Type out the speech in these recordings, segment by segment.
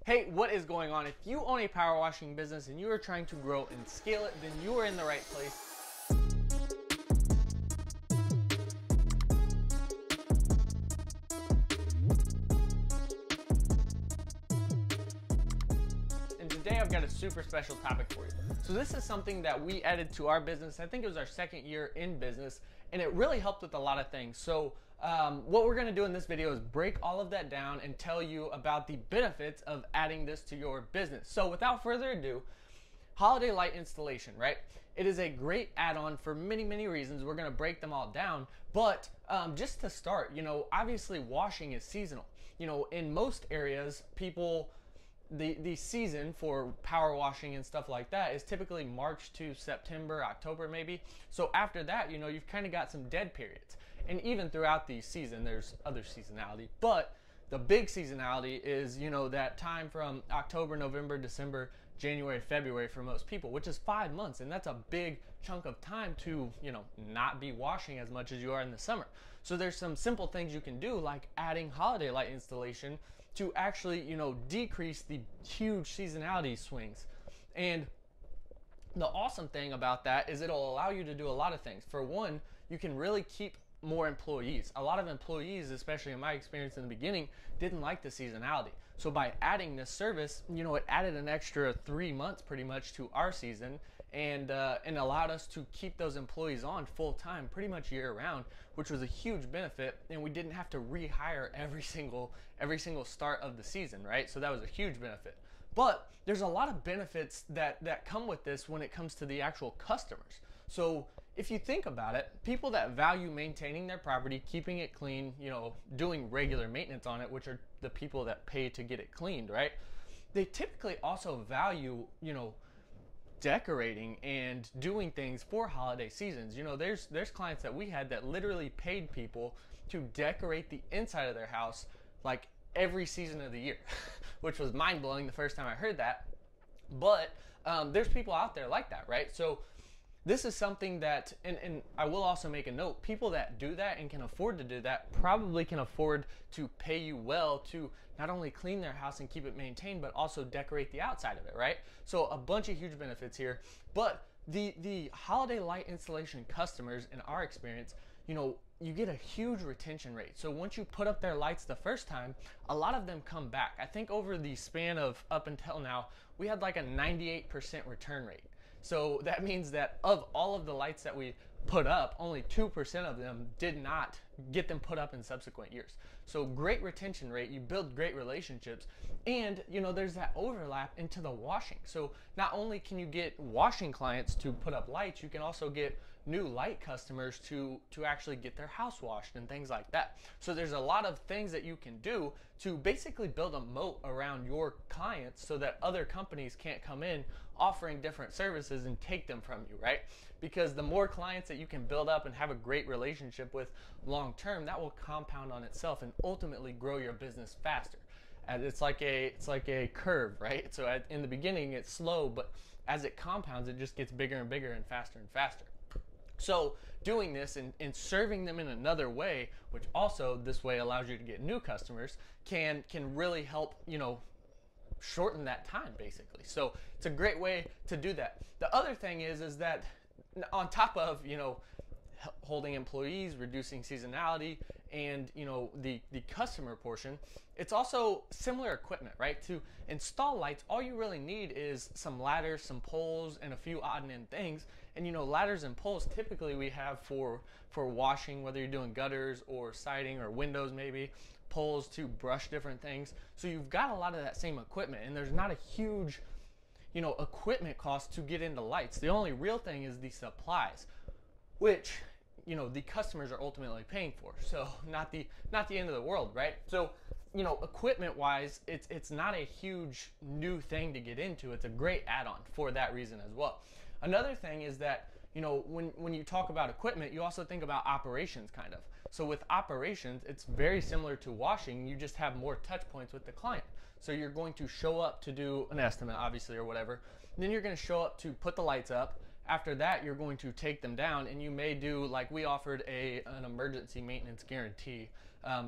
Hey, what is going on? If you own a power washing business and you are trying to grow and scale it, then you are in the right place. And today I've got a super special topic for you. So this is something that we added to our business. I think it was our second year in business, and it really helped with a lot of things. So what we're gonna do in this video is break all of that down and tell you about the benefits of adding this to your business. So without further ado, holiday light installation, right? It is a great add-on for many reasons. We're gonna break them all down, but just to start, obviously washing is seasonal. In most areas, the season for power washing and stuff like that is typically March to September, October maybe. So after that, you've kind of got some dead periods. And even throughout the season, there's other seasonality. But the big seasonality is, that time from October, November, December, January, February for most people, which is 5 months. And that's a big chunk of time to, not be washing as much as you are in the summer. So there's some simple things you can do, like adding holiday light installation to actually, decrease the huge seasonality swings. And the awesome thing about that is it'll allow you to do a lot of things. For one, you can really keep more employees. A lot of employees, especially in my experience in the beginning, didn't like the seasonality. So by adding this service, it added an extra 3 months pretty much to our season and allowed us to keep those employees on full time pretty much year round, which was a huge benefit. And we didn't have to rehire every single start of the season, right? So that was a huge benefit. But there's a lot of benefits that come with this when it comes to the actual customers. So if you think about it, people that value maintaining their property, keeping it clean, doing regular maintenance on it, which are the people that pay to get it cleaned, right? They typically also value, decorating and doing things for holiday seasons. There's clients that we had that literally paid people to decorate the inside of their house like every season of the year, which was mind-blowing the first time I heard that. But there's people out there like that, right? So this is something that, and I will also make a note, people that do that and can afford to do that probably can afford to pay you well to not only clean their house and keep it maintained, but also decorate the outside of it, right? So a bunch of huge benefits here. But the holiday light installation customers, in our experience, you get a huge retention rate. So once you put up their lights the first time, a lot of them come back. I think over the span of up until now, we had like a 98% return rate. So that means that of all of the lights that we put up, only 2% of them did not get them put up in subsequent years. So great retention rate, you build great relationships, and there's that overlap into the washing. So not only can you get washing clients to put up lights, you can also get new light customers to actually get their house washed and things like that. So there's a lot of things that you can do to basically build a moat around your clients so that other companies can't come in offering different services and take them from you, right? Because the more clients that you can build up and have a great relationship with long term, that will compound on itself and ultimately grow your business faster. And it's like a curve, right? So in the beginning it's slow, but as it compounds, it just gets bigger and bigger and faster. So doing this and serving them in another way, which also this way allows you to get new customers, can really help, shorten that time basically. So it's a great way to do that. The other thing is that on top of, holding employees, reducing seasonality, and the customer portion, it's also similar equipment, right? To install lights, all you really need is some ladders, some poles, and a few odd and end things. And ladders and poles typically we have for washing, whether you're doing gutters or siding or windows maybe, poles to brush different things. So you've got a lot of that same equipment, and there's not a huge equipment cost to get into lights. The only real thing is the supplies, which the customers are ultimately paying for. So not the end of the world, right? So equipment wise, it's not a huge new thing to get into. It's a great add-on for that reason as well. Another thing is that when you talk about equipment, you also think about operations kind of. So with operations, it's very similar to washing. You just have more touch points with the client. So you're going to show up to do an estimate, obviously, or whatever. Then you're going to show up to put the lights up. After that, you're going to take them down, and you may do, like we offered an emergency maintenance guarantee.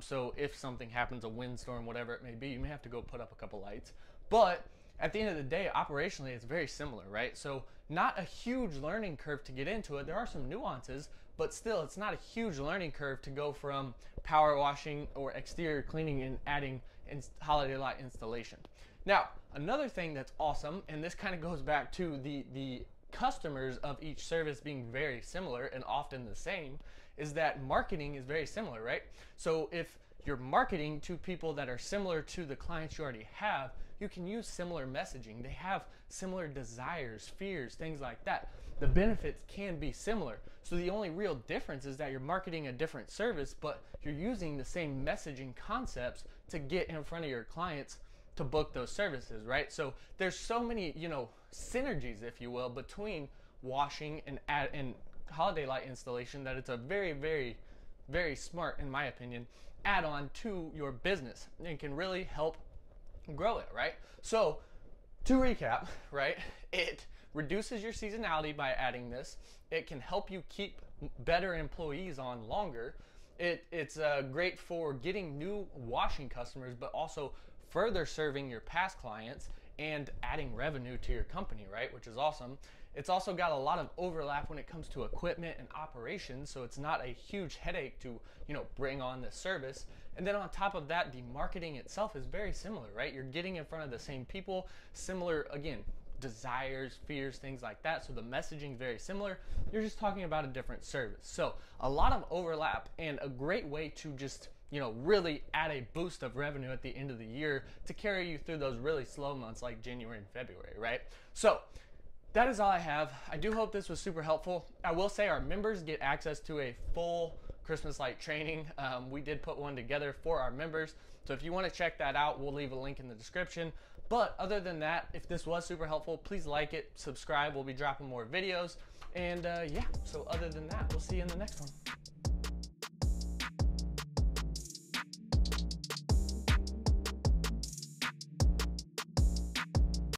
So if something happens, a windstorm, whatever it may be, you may have to go put up a couple lights. But at the end of the day, operationally, it's very similar, right? So not a huge learning curve to get into it. There are some nuances, but still, it's not a huge learning curve to go from power washing or exterior cleaning and adding holiday light installation. Now, another thing that's awesome, and this kind of goes back to the customers of each service being very similar and often the same, is that marketing is very similar, right? So if you're marketing to people that are similar to the clients you already have, you can use similar messaging. They have similar desires, fears, things like that. The benefits can be similar. So the only real difference is that you're marketing a different service, but you're using the same messaging concepts to get in front of your clients to book those services, right? So there's so many, synergies, if you will, between washing and holiday light installation that it's a very, very, very smart, in my opinion, add-on to your business and can really help grow it, right? So to recap, right, it reduces your seasonality by adding this. It can help you keep better employees on longer. It's great for getting new washing customers, but also further serving your past clients and adding revenue to your company, right? Which is awesome. It's also got a lot of overlap when it comes to equipment and operations, so it's not a huge headache to, bring on this service. And then on top of that, the marketing itself is very similar, right? You're getting in front of the same people, similar, again, desires, fears, things like that. So the messaging is very similar. You're just talking about a different service. So a lot of overlap and a great way to just, really add a boost of revenue at the end of the year to carry you through those really slow months like January and February, right? So that is all I have. I do hope this was super helpful. I will say our members get access to a full Christmas light training. We did put one together for our members. So if you want to check that out, we'll leave a link in the description. But other than that, if this was super helpful, please like it, subscribe. We'll be dropping more videos. And yeah, so other than that, we'll see you in the next one.